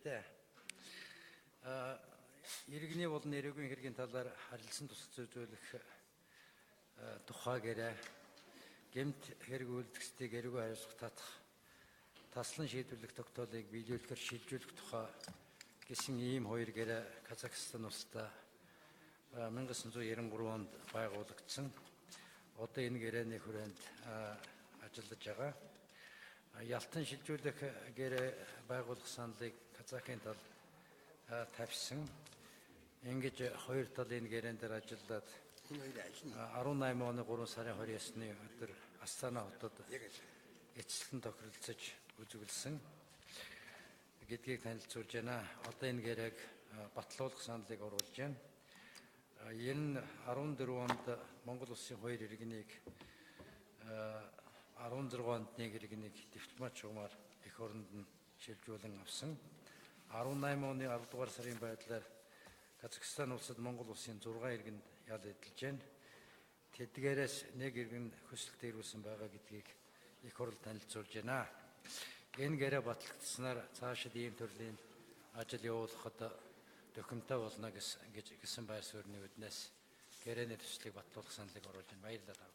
дээ. Иргэний болон ирээгүй хэргийн талаар харилцан тусах зөвлөх тухай гэрээ гэмт хэрэг үйлдэгчдийг эргүү хариуцлах татах таслан шийдвэрлэх тогтоолыг биелүүлэхээр шилжүүлэх тухай гэсэн ийм хоёр гэрээ Казахстан улстай 1993 онд байгуулагдсан. Одоо энэ гэрээний хүрээнд ажиллаж байгаа. Ялтан шилжүүлэх гэрээ байгуулах саналыг Казахын тал тавьсан. Ингэж хоёр тал энэ гэрээн дээр ажиллаад 18 оны 3 сарын 29-ны өдөр Астана хотод эцэслэн тохиролцож үзүүлсэн гэдгийг танилцуулж байна. Одоо энэ гэрээг батлуулах саналыг оруулж байна. Энэ 14 онд Монгол улсын хоёр иргэнийг 16 онд нэг иргэнийг дипломат шугамар эх оронд нь шилжүүлэн авсан. 18 оны 10 дугаар сарын байдлаар Казахстан улсад Монгол улсын 6 иргэнд ял эдэлж байна. Тэдгээрээс нэг иргэн хөсөлт ирүүлсэн байгаа гэдгийг эх орол танилцуулж байна. Энэ гэрээ батлагдсанаар цаашид ийм төрлийн ажил явуулахад төхөмтэй болно гэсэн байр суурьны үднээс гэрээний төслийг батлуулах саналыг оруулж байна. Баярлалаа.